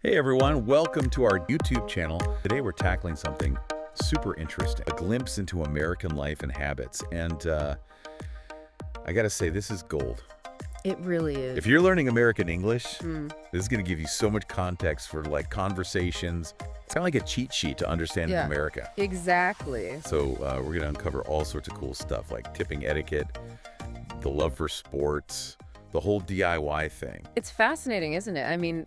Hey everyone, welcome to our YouTube channel. Today we're tackling something super interesting, a glimpse into American life and habits. And I gotta say, this is gold. It really is. If you're learning American English, this is gonna give you so much context for like conversations. It's kind of like a cheat sheet to understanding America. Exactly. So we're gonna uncover all sorts of cool stuff like tipping etiquette, the love for sports, the whole DIY thing. It's fascinating, isn't it? I mean,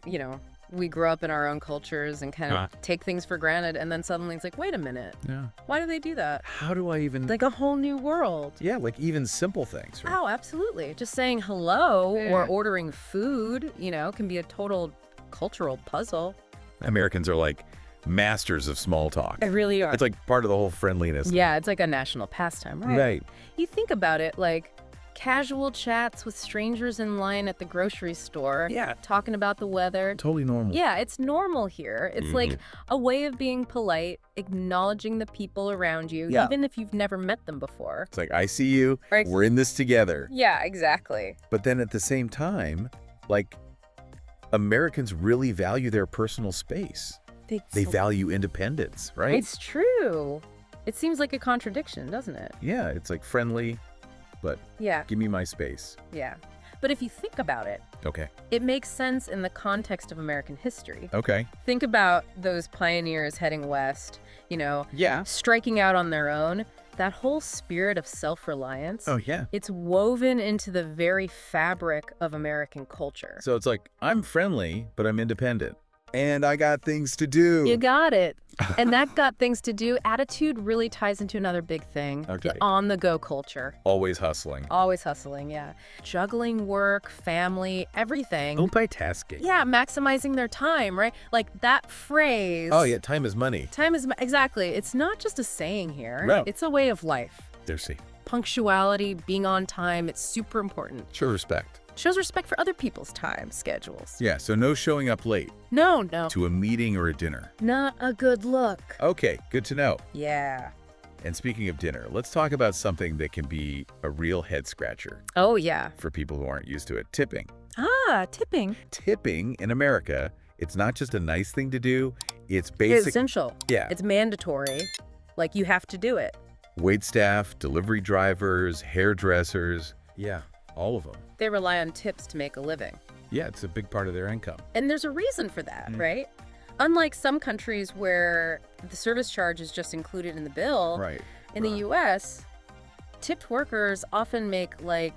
we grow up in our own cultures and kind of take things for granted, and then suddenly it's like, wait a minute. Yeah. Why do they do that? How do I even... Like a whole new world. Yeah, like even simple things. Right? Oh, absolutely. Just saying hello or ordering food, can be a total cultural puzzle. Americans are like masters of small talk. They really are. It's like part of the whole friendliness. Yeah, it's like a national pastime, right? Right. You think about it, like casual chats with strangers in line at the grocery store. Yeah. Talking about the weather. Totally normal. Yeah, it's normal here. It's like a way of being polite, acknowledging the people around you, even if you've never met them before. It's like, I see you, Right. we're in this together. Yeah, exactly. But then at the same time, like, Americans really value their personal space. They value independence, right? It's true. It seems like a contradiction, doesn't it? Yeah, it's like friendly, but Yeah, give me my space. yeah. But if you think about it, Okay. it makes sense in the context of American history. Okay. Think about those pioneers heading west, Yeah. striking out on their own. That whole spirit of self-reliance, Oh, yeah. it's woven into the very fabric of American culture. So it's like, I'm friendly, but I'm independent. And I got things to do. You got it. And that got things to do. Attitude really ties into another big thing. Okay. The on-the-go culture. Always hustling. Always hustling, yeah. Juggling work, family, everything. Multitasking. Yeah, maximizing their time, right? Like that phrase. Oh, yeah, time is money. Time is, exactly. It's not just a saying here. No. It's a way of life. There's see. Punctuality, being on time, it's super important. Show respect. Shows respect for other people's time schedules. Yeah, so no showing up late No. to a meeting or a dinner. Not a good look. Okay, good to know. Yeah. And speaking of dinner, let's talk about something that can be a real head scratcher Oh, yeah. for people who aren't used to it. Tipping. Ah, tipping. Tipping in America, it's not just a nice thing to do, it's It's basic. essential. Yeah. It's mandatory. Like, you have to do it. Wait staff, delivery drivers, hairdressers. Yeah, all of them. They rely on tips to make a living. Yeah, it's a big part of their income. And there's a reason for that, right? Unlike some countries where the service charge is just included in the bill, Right. in the U.S., tipped workers often make, like,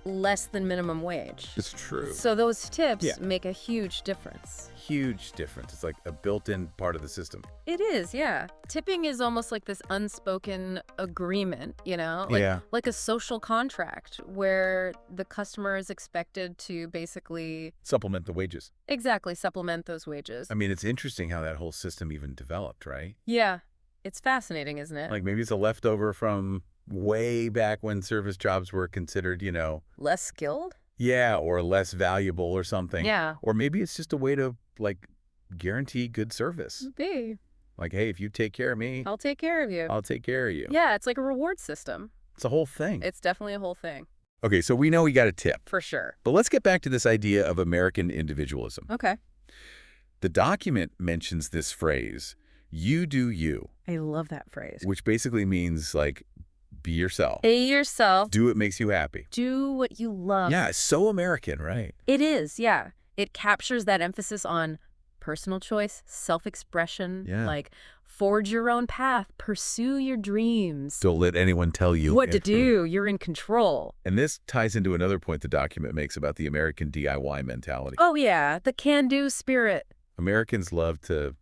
less than minimum wage. It's true. So those tips Yeah. make a huge difference. Huge difference. It's like a built-in part of the system. It is, yeah. Tipping is almost like this unspoken agreement, Like, Yeah. like a social contract where the customer is expected to basically Supplement the wages. exactly supplement those wages. I mean, it's interesting how that whole system even developed, right? Yeah. It's fascinating, isn't it? Like maybe it's a leftover from way back when service jobs were considered, Less skilled? yeah, or less valuable or something. Yeah. Or maybe it's just a way to, like, guarantee good service. Be. Like, hey, if you take care of me, I'll take care of you. I'll take care of you. Yeah, it's like a reward system. It's a whole thing. It's definitely a whole thing. Okay, so we know we got a tip. For sure. But let's get back to this idea of American individualism. Okay. The document mentions this phrase, you do you, I love that phrase. which basically means, like, be yourself. Be yourself. Do what makes you happy. Do what you love. Yeah, it's so American, right? It is, yeah. It captures that emphasis on personal choice, self-expression, Yeah. like forge your own path, pursue your dreams. Don't let anyone tell you What to do, you're in control. And this ties into another point the document makes about the American DIY mentality. Oh yeah, the can-do spirit. Americans love to,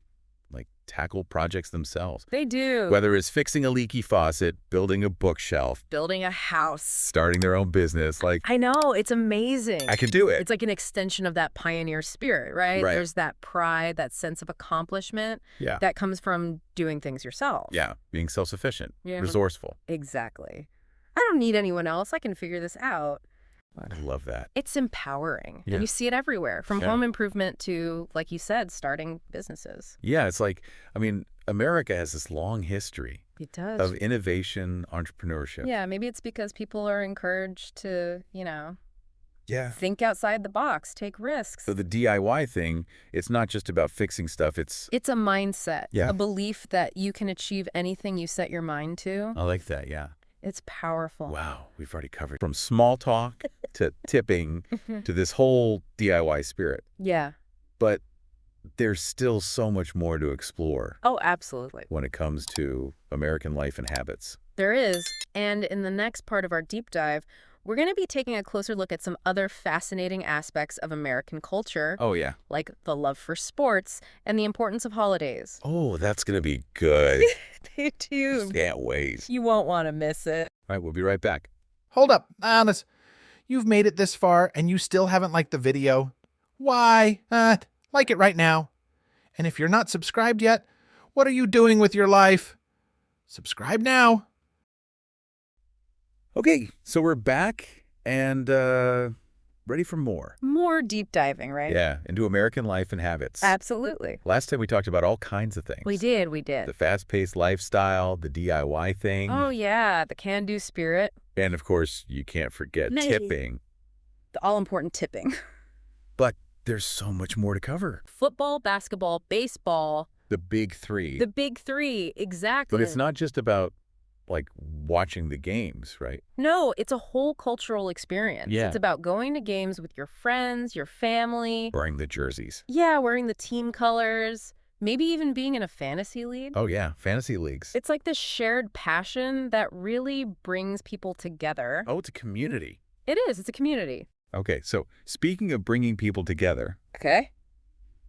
like, tackle projects themselves. They do. Whether it's fixing a leaky faucet, building a bookshelf, Building a house. starting their own business, like, I know, it's amazing. I can do it. It's like an extension of that pioneer spirit, right? Right. There's that pride, that sense of accomplishment Yeah. that comes from doing things yourself. Yeah, being self-sufficient, Yeah. resourceful. Exactly. I don't need anyone else. I can figure this out. I love that. It's empowering. Yeah. And you see it everywhere, from Yeah. home improvement to, like you said, starting businesses. Yeah, it's like, I mean, America has this long history It does. of innovation, entrepreneurship. Yeah, maybe it's because people are encouraged to, Yeah. Think outside the box. Take risks. So the DIY thing, it's not just about fixing stuff. It's a mindset. Yeah. A belief that you can achieve anything you set your mind to. I like that, yeah. It's powerful. Wow, we've already covered from small talk to tipping to this whole DIY spirit. Yeah. But there's still so much more to explore. Oh, absolutely. When it comes to American life and habits. There is. And in the next part of our deep dive, we're going to be taking a closer look at some other fascinating aspects of American culture. Oh, yeah. Like the love for sports and the importance of holidays. Oh, that's going to be good. Stay tuned. Can't wait. You won't want to miss it. All right, we'll be right back. Hold up, Honest. You've made it this far and you still haven't liked the video? Why? Like it right now. And if you're not subscribed yet, what are you doing with your life? Subscribe now. Okay, so we're back and ready for more. More deep diving, right? Yeah, into American life and habits. Absolutely. Last time we talked about all kinds of things. We did. The fast-paced lifestyle, the DIY thing. Oh, yeah, the can-do spirit. And, of course, you can't forget tipping. The all-important tipping. But there's so much more to cover. Football, basketball, baseball. The big three. The big three, exactly. But it's not just about, like, watching the games, right? No, it's a whole cultural experience. Yeah. It's about going to games with your friends, your family. Wearing the jerseys. Yeah, wearing the team colors. Maybe even being in a fantasy league. Oh, yeah, fantasy leagues. It's like this shared passion that really brings people together. Oh, it's a community. It is. It's a community. Okay, so speaking of bringing people together, Okay.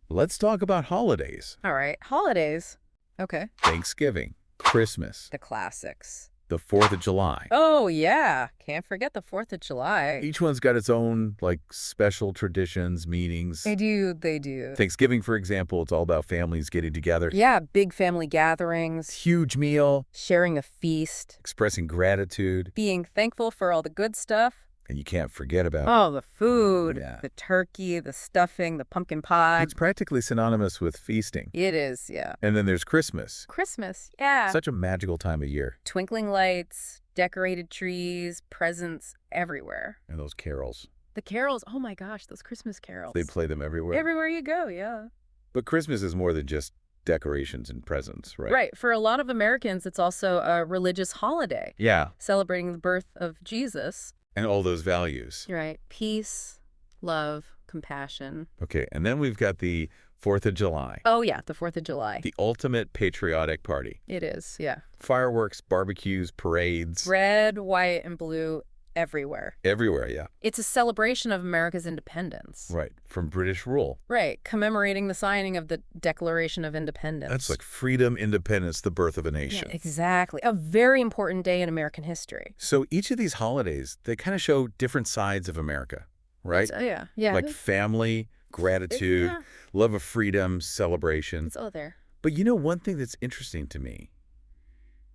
let's talk about holidays. All right. Holidays. Okay. Thanksgiving, Christmas, The classics. the 4th of July. Oh, yeah. Can't forget the 4th of July. Each one's got its own, like, special traditions, meanings. They do. They do. Thanksgiving, for example, it's all about families getting together. Yeah, big family gatherings. Huge meal, Sharing a feast. expressing gratitude, Being thankful for all the good stuff. and you can't forget about Oh, the food. Yeah. The turkey, the stuffing, the pumpkin pie. It's practically synonymous with feasting. It is, yeah. And then there's Christmas. Christmas, yeah. Such a magical time of year. Twinkling lights, decorated trees, presents everywhere. And those carols. The carols, oh my gosh, those Christmas carols. They play them everywhere. Everywhere you go, yeah. But Christmas is more than just decorations and presents, right? Right. For a lot of Americans, it's also a religious holiday. Yeah. Celebrating the birth of Jesus. And all those values. Right. Peace, love, compassion. Okay, and then we've got the 4th of July. Oh, yeah, the 4th of July. The ultimate patriotic party. It is, yeah. Fireworks, barbecues, parades. Red, white, and blue everywhere. Everywhere, yeah. It's a celebration of America's independence. Right, from British rule. Right, commemorating the signing of the Declaration of Independence. That's like freedom, independence, the birth of a Yeah, nation. exactly. A very important day in American history. So each of these holidays, they kind of show different sides of America, right? So, yeah, yeah. Like family, gratitude, Yeah. love of freedom, celebration. It's all there. But you know, one thing that's interesting to me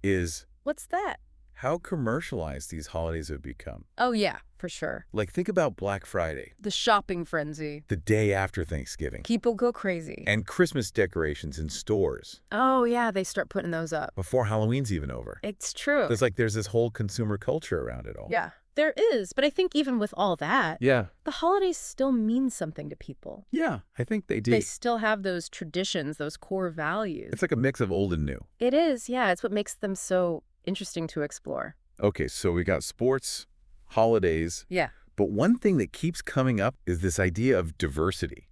is What's that? how commercialized these holidays have become. Oh, yeah, for sure. Like, think about Black Friday, The shopping frenzy. the day after Thanksgiving, People go crazy. and Christmas decorations in stores Oh, yeah, they start putting those up. before Halloween's even over. It's true. There's this whole consumer culture around it all. Yeah, there is. But I think even with all that, Yeah. the holidays still mean something to people. Yeah, I think they do. They still have those traditions, those core values. It's like a mix of old and new. It is, yeah. It's what makes them so interesting to explore. Okay, so we got sports, holidays, Yeah. but one thing that keeps coming up is this idea of diversity.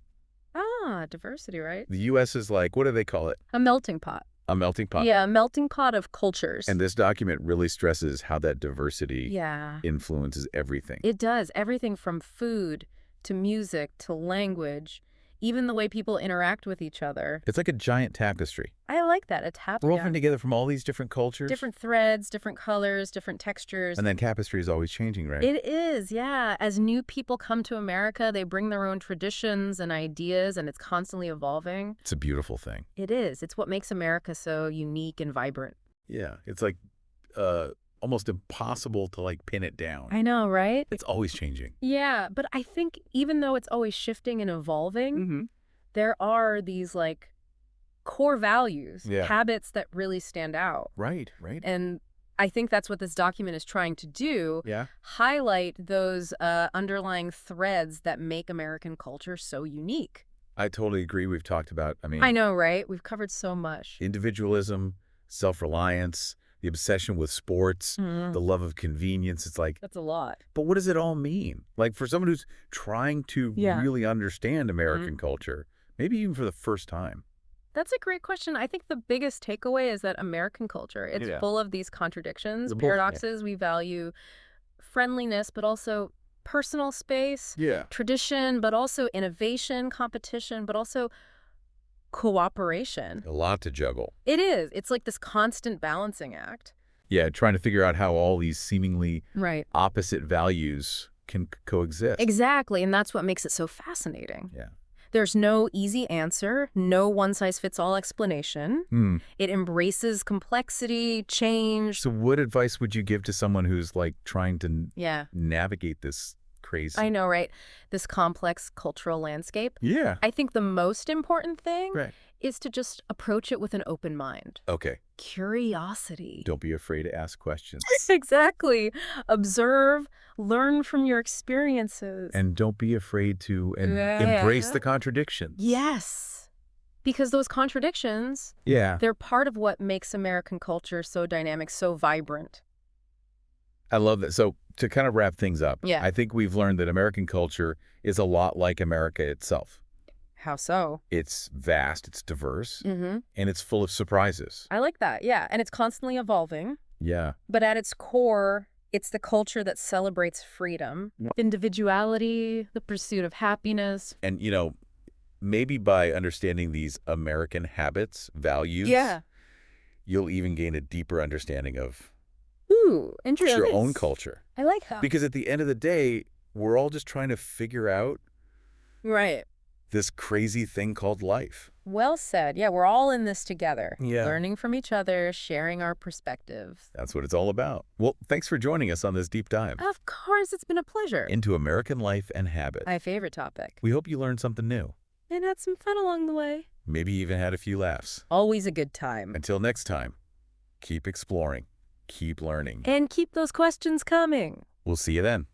Ah, diversity, right? The U.S. is like, what do they call it? A melting pot. A melting pot. Yeah, a melting pot of cultures. And this document really stresses how that diversity yeah, influences everything. it does. Everything from food to music to language, even the way people interact with each other. It's like a giant tapestry. I like that. We're woven together from all these different cultures. Different threads, different colors, different textures. And then tapestry is always changing, right? It is, yeah. As new people come to America, they bring their own traditions and ideas, and it's constantly evolving. It's a beautiful thing. It is. It's what makes America so unique and vibrant. Yeah, it's like almost impossible to like pin it down. I know, right? It's always changing. Yeah, but I think even though it's always shifting and evolving, there are these like core values, Yeah. habits that really stand out. Right, right. And I think that's what this document is trying to do. Yeah. Highlight those underlying threads that make American culture so unique. I totally agree. We've talked about, I know, right? We've covered so much. individualism, self-reliance, the obsession with sports, the love of convenience. It's like, That's a lot. but what does it all mean? Like for someone who's trying to really understand American culture, maybe even for the first time. That's a great question. I think the biggest takeaway is that American culture, it's full of these contradictions, paradoxes. We value friendliness, but also personal space, tradition, but also innovation, competition, but also cooperation. A lot to juggle. It is. It's like this constant balancing act. Yeah, trying to figure out how all these seemingly opposite values can coexist. Exactly, and that's what makes it so fascinating. Yeah. There's no easy answer, no one-size-fits-all explanation. It embraces complexity, change. So what advice would you give to someone who's like trying to navigate this crazy? I know, right? This complex cultural landscape. Yeah. I think the most important thing is to just approach it with an open mind. Okay. Curiosity. Don't be afraid to ask questions. Exactly. Observe, learn from your experiences. And don't be afraid to embrace the contradictions. Yes. Because those contradictions, they're part of what makes American culture so dynamic, so vibrant. I love that. So to kind of wrap things up, I think we've learned that American culture is a lot like America itself. How so? It's vast, it's diverse, and it's full of surprises. I like that, yeah. And it's constantly evolving. Yeah. But at its core, it's the culture that celebrates freedom, individuality, the pursuit of happiness. And, you know, maybe by understanding these American habits, values, you'll even gain a deeper understanding of Interesting. your own culture. I like that. Because at the end of the day, we're all just trying to figure out this crazy thing called life. Well said. Yeah, we're all in this together. Yeah. Learning from each other, sharing our perspectives. That's what it's all about. Well, thanks for joining us on this deep dive. Of course, it's been a pleasure. Into American life and habits. My favorite topic. We hope you learned something new. And had some fun along the way. Maybe even had a few laughs. Always a good time. Until next time, keep exploring, keep learning. And keep those questions coming. We'll see you then.